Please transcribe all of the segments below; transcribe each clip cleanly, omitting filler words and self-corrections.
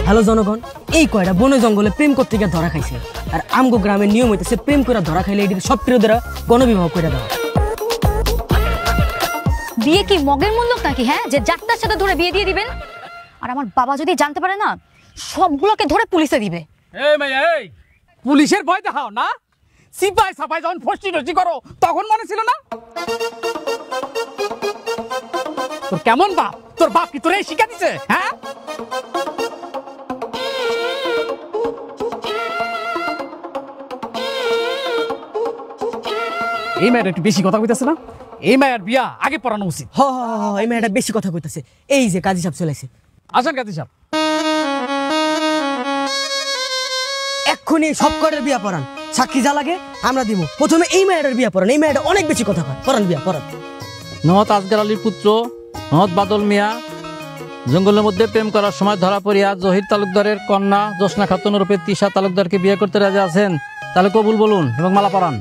Hello জনগণ, এই কয়টা বনে জঙ্গলে প্রেম করতে গিয়ে ধরা খাইছে। আর আমগো গ্রামের নিয়ম হইতেছে প্রেম করে ধরা খাইলে এটিকে সব প্রিয়দেরা গণবিবাহ করে দেওয়া। বিয়ে কি মগের মূল্য নাকি? হ্যাঁ, যে যাত্রার সাথে ধরে বিয়ে দিয়ে দিবেন। আর আমার বাবা যদি জানতে পারে না, সবগুলোকে ধরে পুলিশে দিবে। এই মাইয়া, এই পুলিশের ভয় দেখাও না? সিপাই সাপাই যখন ফষ্টি টষ্টি করো তখন মনে ছিল না? তোর কেমন বাপ? তোর বাপ কি তোরে শিক্ষা দিছে? হ্যাঁ, এই মায়ের একটু বেশি কথা কইতাছে না? এই মায়ের বিয়া আগে পড়ানো উচিত। হ হ হ, এই মেয়েটা বেশি কথা কইতাছে। এই যে কাজী সাহেব চলেছে, আসেন কাজী সাহেব। এক্ষুনি সব কয়টার বিয়া পড়ান। সাক্ষী যা লাগে আমরা দিব। প্রথমে এই মেয়েটার বিয়া পড়ান। এই মেয়েটা অনেক বেশি কথা কয়। পড়ান বিয়া পড়ান। নহত আজগার আলীর পুত্র নহত বাদল মিয়া জঙ্গলের মধ্যে প্রেম করার সময় ধরা পড়িয়া জহির তালুকদারের কন্যা জোসনা খাতুন রূপে তিশা তালুকদারকে বিয়ে করতে রাজি আছেন? তাহলে কবুল বলুন এবং মালা পরান।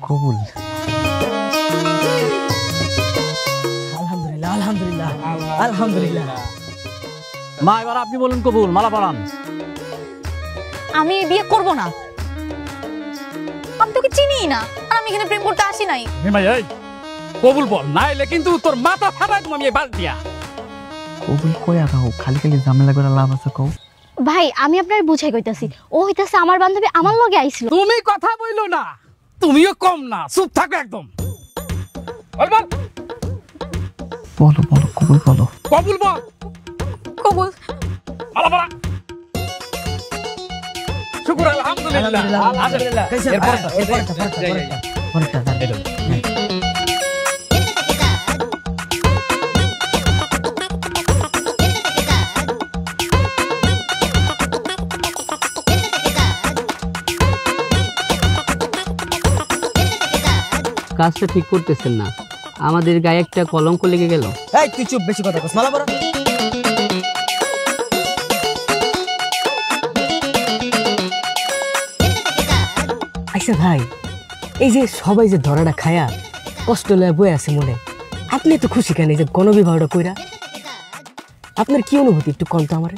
কবুল। আলহামদুলিল্লাহ, আলহামদুলিল্লাহ, আলহামদুলিল্লাহ। মা, এবার আপনি বলুন কবুল, মালা পরান। আমি বিয়ে করব না। আমি তোকে চিনি না, আর আমি এখানে প্রেম করতে আসি নাই। এই মাইয়া, এই কবুল বল, নাইলে কিন্তু তোর মাথা ফাটাই তুমি আমি বাল দিয়া। কবুল কইয়া দাও, খালি খালি ঝামেলা করে লাভ আছে কও। ভাই, আমি আপনার বুঝাই কইতাছি। ও হইতাছে আমার বান্ধবী, আমার লগে আইছিল। তুমি কথা বইলো না, তুমিও কম না, চুপ থাকো একদম। বল বল, বলো বলো, কবুল বলো। কবুল বল। কবুল। মালা পরা। শুকর, আলহামদুলিল্লাহ, আলহামদুলিল্লাহ। কাজী সাহেব, এরপরটা। কাজটা ঠিক করতেছেন না, আমাদের গায়ে একটা কলঙ্ক লেগে গেল। এই তুই চুপ, বেশি কথা কস। মালা পরা। আচ্ছা ভাই, এই যে সবাই যে ধরাটা খায়া কষ্ট লয়ে বয়ে আছে মনে, আপনি তো খুশি কেন এই যে গণবিবাহটা কইরা? আপনার কি অনুভূতি একটু কম তো আমারে?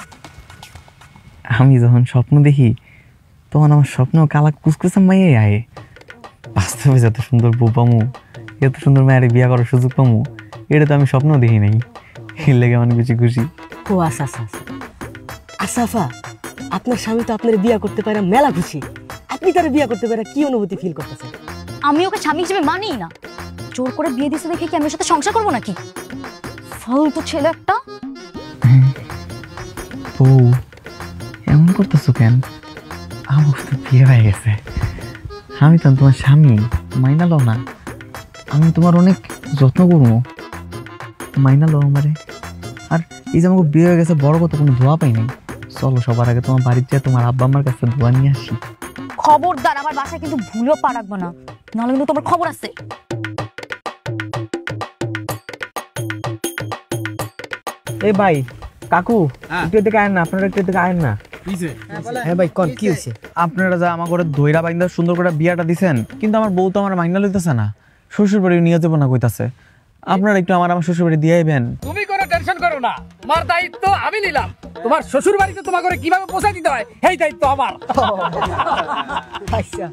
আমি যখন স্বপ্ন দেখি তখন আমার স্বপ্ন কালা কুচকুচা মাইয়ে আয়ে। বাস্তবে যত সুন্দর বউ পামু, এত সুন্দর মায়ের বিয়া করার সুযোগ পামু, এটা তো আমি স্বপ্ন দেখি নাই। এর লেগে অনেক বেশি খুশি। ও আচ্ছা আচ্ছা আচ্ছা। আসাফা, আপনার স্বামী তো আপনার বিয়া করতে পারে মেলা খুশি। আপনি তার বিয়া করতে পারে কি অনুভূতি ফিল করতেছেন? আমি ওকে স্বামী হিসেবে মানি না। জোর করে বিয়ে দিছে দেখে কি আমি ওর সাথে সংসার করবো নাকি? ফালতু ছেলে একটা। বউ, এমন করতেছো কেন? আমার তো বিয়ে হয়ে গেছে। আমি তো তোমার স্বামী, মাইনা লও না। আমি তোমার অনেক যত্ন করবো, মাইনা লও আমারে। আর এই যে আমাকে বিয়ে হয়ে গেছে, বড় কথা কোনো দোয়া পাই নাই। চলো সবার আগে তোমার বাড়িতে যা, তোমার আব্বা আমার কাছে দোয়া নিয়ে আসি। খবরদার, আমার বাসায় কিন্তু ভুলেও পা রাখবো না, নাহলে কিন্তু তোমার খবর আছে। এই ভাই, কাকু, একটু এদিকে আয়েন না। আপনারা একটু এদিকে আয়েন না। হ্যাঁ ভাই, কোন কি হয়েছে? আপনারা যা আমার ঘরে দইরা বাইন্দা সুন্দর করে বিয়াটা দিছেন, কিন্তু আমার বউ তো আমার মাইনা লইতেছে না, শ্বশুর বাড়ি নিয়ে যাবো না কইতাছে। আপনারা একটু আমার শ্বশুর বাড়ি দিয়ে আইবেন। তুমি কোনো টেনশন করো না, তোমার দায়িত্ব আমি নিলাম। তোমার শ্বশুর বাড়িতে তোমার ঘরে কিভাবে পৌঁছাই দিতে হয় এই দায়িত্ব আমার। আচ্ছা,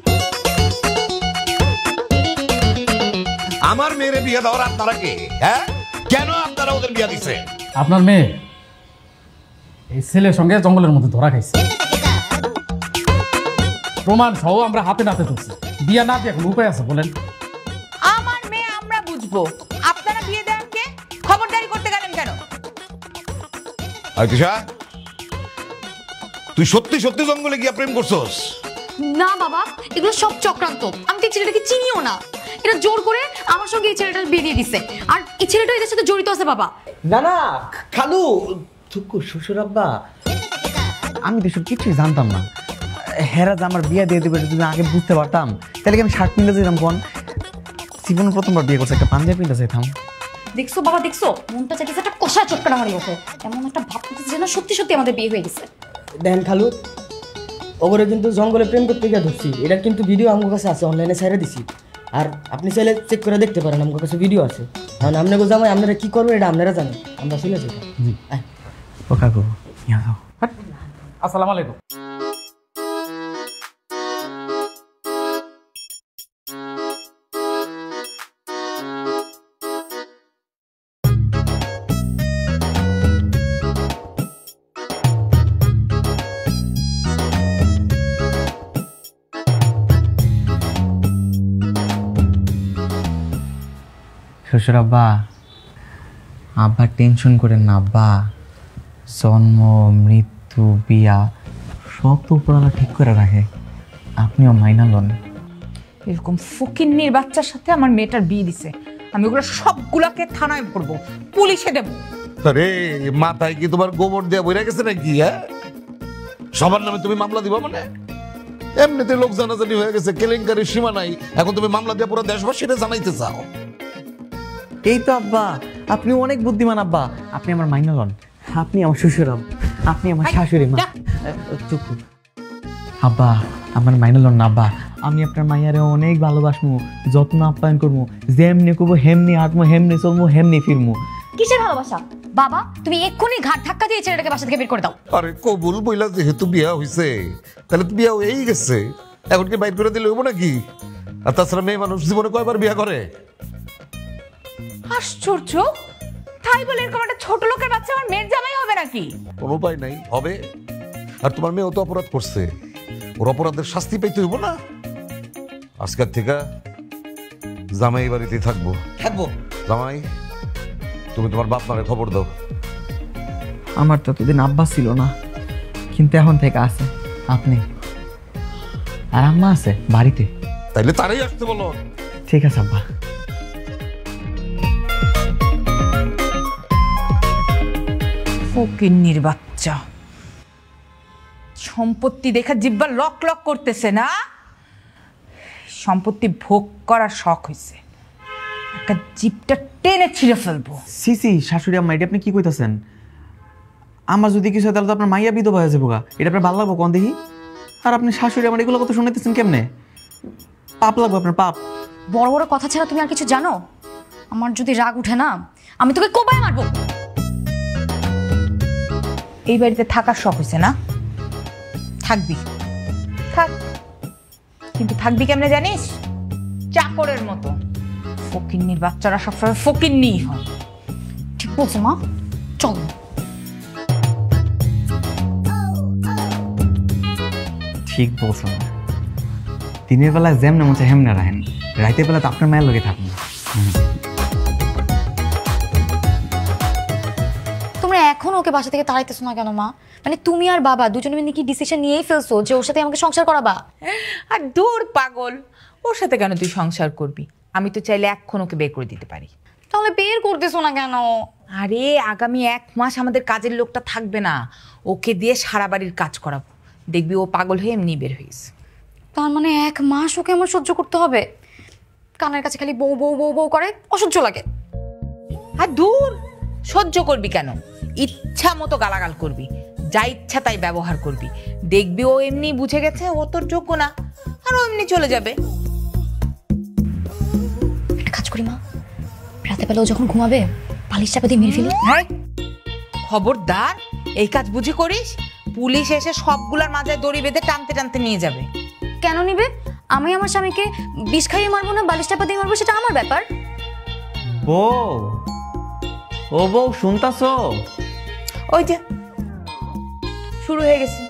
আমার মেয়ের বিয়ে দেওয়ার আপনারা কে? হ্যাঁ, কেন আপনারা ওদের বিয়ে দিচ্ছেন? আপনার মেয়ে এই ছেলের সঙ্গে জঙ্গলের মধ্যে ধরা খাইছে, প্রমাণ সহ আমরা হাতে নাতে ধরছি। বিয়ে না দিয়ে কোনো উপায় আছে বলেন? আমার মেয়ে আমরা বুঝবো, আপনারা বিয়ে দেন কে? খবরদারি করতে গেলেন কেন? তিশা, তুই সত্যি সত্যি জঙ্গলে গিয়া প্রেম করছস? না বাবা, এগুলো সব চক্রান্ত। আমি তো এই ছেলেটাকে চিনিও না। এটা জোর করে আমার সঙ্গে এই ছেলেটা বিয়ে দিয়ে দিছে, আর এই ছেলেটা এদের সাথে জড়িত আছে। বাবা না না, খালু, থুকু, শ্বশুর আব্বা, আমি তো সব কিছুই জানতাম না। হেরা যে আমার বিয়ে দিয়ে দেবে যদি আগে বুঝতে পারতাম, তাহলে আমি শার্ট পিনতে যেতাম। কোন জীবনে প্রথমবার বিয়ে করছে, একটা পাঞ্জাবি পিনতে যেতাম। দেখছো বাবা, দেখছো, মনটা চাইতেছে একটা কষা চটকানা মারি ওকে। এমন একটা ভাব করতেছে যেন সত্যি সত্যি আমাদের বিয়ে হয়ে গেছে। দেখেন খালু, ওগরে কিন্তু জঙ্গলে প্রেম করতে গিয়ে ধরছি। এটার কিন্তু ভিডিও আমার কাছে আছে, অনলাইনে ছেড়ে দিছি। আর আপনি চাইলে চেক করে দেখতে পারেন, আমার কাছে ভিডিও আছে। কারণ আপনাকে জামাই আপনারা কি করবেন এটা আপনারা জানেন। আমরা চলে যাই। ও কাকু, আসসালামু আলাইকুম। শ্বশুর আব্বা, আব্বা টেনশন করেন না আব্বা। জন্ম, মৃত্যু, বিয়া সব তো উপরওয়ালা ঠিক করে রাখে, আপনিও মাইনা লন। এরকম ফকিন্নির বাচ্চার সাথে আমার মেয়েটার বিয়ে দিছে, আমি ওগুলো সবগুলাকে থানায় পড়বো, পুলিশে দেবো। আরে মাথায় কি তোমার গোবর দেয়া বইরা গেছে নাকি? হ্যাঁ, সবার নামে তুমি মামলা দিবা মানে? এমনিতে লোক জানাজানি হয়ে গেছে, কেলেঙ্কারির সীমা নাই, এখন তুমি মামলা দিয়ে পুরো দেশবাসীরা জানাইতে চাও? এই তো আব্বা, আপনি অনেক বুদ্ধিমান আব্বা। আপনি আমার মাইনা লন, আপনি আমার শ্বশুর আব্বা, আপনি আমার শাশুড়ি মা। চুপ আব্বা, আমার মাইনা লন না আব্বা। আমি আপনার মাইয়ারে অনেক ভালোবাসমু, যত্ন আপ্যায়ন করবো, যেমনি করবো হেমনি হাঁটবো, হেমনি চলবো, হেমনি ফিরবো। কিসের ভালোবাসা বাবা? তুমি এক্ষুনি ঘাট ধাক্কা দিয়ে ছেলেটাকে বাসা থেকে বের করে দাও। আরে কবুল বইলা যেহেতু বিয়া হইছে, তাহলে তো বিয়া হয়েই গেছে, এখন কি বাইর করে দিলে হইব নাকি? আর তাছাড়া মেয়ে মানুষ জীবনে কয়বার বিয়া করে? আশ্চর্য, তাই বলে এরকম একটা ছোট লোকের বাচ্চা আমার মেয়ের জামাই হবে নাকি? কোনো উপায় নাই, হবে। আর তোমার মেয়েও তো অপরাধ করছে, ওর অপরাধের শাস্তি পাইতে হইব না? আজকের থেকে জামাই বাড়িতেই থাকবো। জামাই, তুমি তোমার বাপ মারে খবর দাও। আমার তো এতদিন আব্বা ছিল না, কিন্তু এখন থেকে আছে আপনি, আর আম্মা আছে বাড়িতে। তাইলে তারাই আসতে বলো। ঠিক আছে আব্বা। ফকিন্নির বাচ্চা, সম্পত্তি দেখা জিব্বা লক লক করতেছে না? সম্পত্তি ভোগ করার শখ হয়েছে, একটা জিপটা টেনে ছিঁড়ে ফেলবো। সিসি শাশুড়ি আম্মা, এটা আপনি কি কইতাছেন? আমার যদি কিছু হয় তাহলে তো আপনার মাইয়া বিধবা হয়ে যাবো গা, এটা আপনার ভালো লাগবো কোন দেখি? আর আপনি শাশুড়ি আমার এগুলো কথা শুনাইতেছেন কেমনে? পাপ লাগবে আপনার, পাপ। বড় বড় কথা ছাড়া তুমি আর কিছু জানো? আমার যদি রাগ উঠে না, আমি তোকে কোবায় মারবো। এই বাড়িতে থাকার শখ হয়েছে না? থাকবি, থাক, কিন্তু থাকবি কেমনে জানিস? চাকরের মতো। ফকিন্নির বাচ্চারা সবসময় ফকিন্নি হয়। ঠিক বলছো মা, চল। ঠিক বলছো না, দিনের বেলায় যেমনে মনে হেমনে রাখেন, রাতের বেলা তো আপনার মায়ের লগে থাকুন। তোমরা এখন ওকে বাসা থেকে তাড়াইতেছো না কেন মা? মানে তুমি আর বাবা দুজনে মিলে কি ডিসিশন নিয়েই ফেলছো যে ওর সাথে আমাকে সংসার করাবা? আর দূর পাগল, ওর সাথে কেন তুই সংসার করবি? আমি তো চাইলে এখন ওকে বের করে দিতে পারি। তাহলে বের করতেছো না কেন? আরে আগামী 1 মাস আমাদের কাজের লোকটা থাকবে না, ওকে দিয়ে সারা বাড়ির কাজ করাবো, দেখবি ও পাগল হয়ে এমনি বের হয়েছে। তার মানে 1 মাস ওকে আমার সহ্য করতে হবে? কানের কাছে খালি বউ বউ বউ বউ করে, অসহ্য লাগে। আর দূর, সহ্য করবি কেন? ইচ্ছা মতো গালাগাল করবি, যা ইচ্ছা তাই ব্যবহার করবি, দেখবি ও এমনি বুঝে গেছে ও তোর যোগ্য না, আর ও এমনি চলে যাবে। একটা কাজ করি মা, রাতে বেলা ও যখন ঘুমাবে বালিশ চাপা দিয়ে মেরে ফেলি। হ্যাঁ, খবরদার এই কাজ বুঝে করিস, পুলিশ এসে সবগুলার মাঝে দড়ি বেঁধে টানতে টানতে নিয়ে যাবে। কেন নিবে? আমি আমার স্বামীকে বিষ খাইয়ে মারবো না বালিশ চাপা দিয়ে মারবো, সেটা আমার ব্যাপার। বউ, ও বউ শুনতাছো? ওই যে শুরু হয়ে গেছে।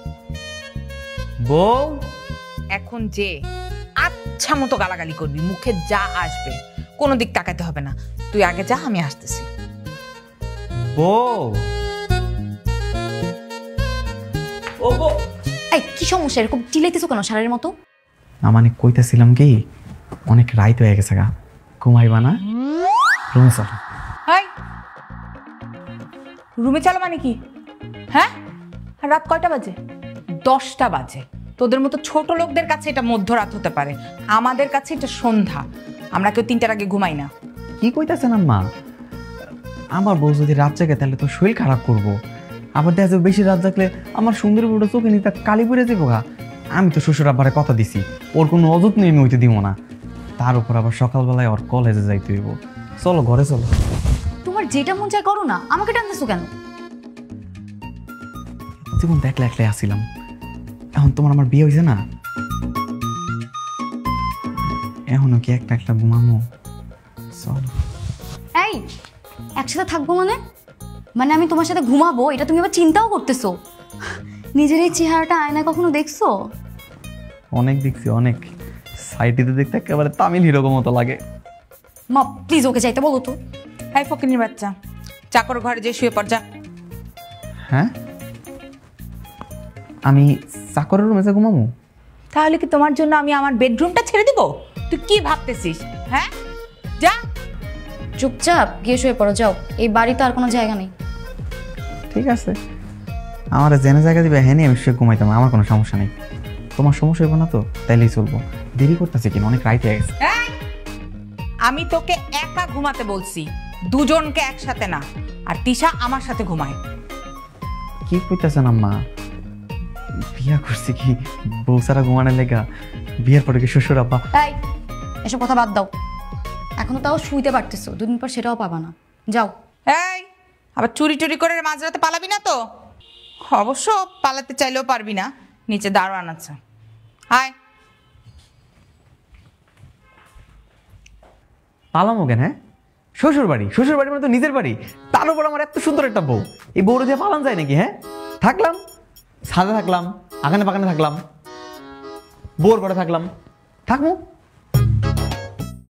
বউ, এখন যে আচ্ছা মতো গালাগালি করবি, মুখে যা আসবে, কোনো দিক তাকাতে হবে না। তুই আগে যা, আমি আসতেছি। বউ, ও বউ। এই কি সমস্যা? এরকম চিল্লাইতেছো কেন সারের মতো? মানে কইতাছিলাম কি, অনেক রাইত হয়ে গেছে গা, ঘুমাইবা না? রুমে চল। হাই, রুমে চলো মানে কি? হ্যাঁ, আর রাত কয়টা বাজে? 10টা বাজে। তোদের মতো ছোট লোকদের কাছে এটা মধ্যরাত হতে পারে, আমাদের কাছে এটা সন্ধ্যা। আমরা কেউ 3টার আগে ঘুমাই না। কি কইতাছেন আম্মা? আমার বউ যদি রাত জাগে তাহলে তো শরীর খারাপ করবো, আবার দেখা যাবে বেশি রাত জাগলে আমার সুন্দর বউটা চোখে নিতে কালি পড়ে যাবো গা। আমি তো শ্বশুর আব্বারে কথা দিছি, ওর কোনো অযত্ন আমি হইতে দিব না। তার উপর আবার সকালবেলায় ওর কলেজে যাইতে হইব। চলো ঘরে চলো। তোমার যেটা মন চায় করো না, আমাকে টানতেছো কেন? জীবন তো একলা একলাই আসছিলাম, এখন তোমার আমার বিয়ে হয়েছে না, এখনো কি একটা একটা ঘুমামো? চল। এই একসাথে থাকবো মানে মানে আমি তোমার সাথে ঘুমাবো এটা তুমি আবার চিন্তাও করতেছো? নিজের এই চেহারাটা আয়নায় কখনো দেখছো? অনেক দেখছি, অনেক। সাইটিতে দেখতে একেবারে তামিল হিরো মতো লাগে। মা প্লিজ ওকে যাইতে বলো তো। এই ফকিনির বাচ্চা, চাকর ঘরে যে শুয়ে পড় যা। হ্যাঁ, আমি চাকরের রুমে যা ঘুমামো? তাহলে কি তোমার জন্য আমি আমার বেডরুমটা ছেড়ে দিব? তুই কি ভাবতেছিস? হ্যাঁ, যা। চুপচাপ গিয়ে শুয়ে পড়ো, যাও। এই বাড়িতে আর কোনো জায়গা নেই। ঠিক আছে, আমার জেনে জায়গা দিবে, হ্যাঁ আমি শুয়ে ঘুমাইতাম, আমার কোনো সমস্যা নেই। তোমার সমস্যা হইব না তো? তাইলেই চলবো। দেরি করতেছে কিনা, অনেক রাইট হয়ে গেছে। আমি তোকে একা ঘুমাতে বলছি, দুজনকে একসাথে না। আর তিশা আমার সাথে ঘুমায়। কি কইতেছেন আম্মা? বিয়া করছি কি বউ সারা ঘুমানোর লেগা? বিয়ের পরে কি শ্বশুর আব্বা? এই এসব কথা বাদ দাও। এখনো তাও শুইতে পারতেছো, দুদিন পর সেটাও পাবা না। যাও। এই আবার চুরি টুরি করে মাঝরাতে পালাবি না তো? অবশ্য পালাতে চাইলেও পারবি না, নিচে দাঁড়ান আছে। আয়। পালামো কেন? হ্যাঁ, শ্বশুর বাড়ি, শ্বশুর বাড়ি মানে তো নিজের বাড়ি, তার উপর আমার এত সুন্দর একটা বউ। এই বউরে দিয়ে পালান যায় নাকি? হ্যাঁ, থাকলাম ছাদে, থাকলাম আগানে বাগানে, থাকলাম বউর ঘরে, থাকলাম, থাকবো।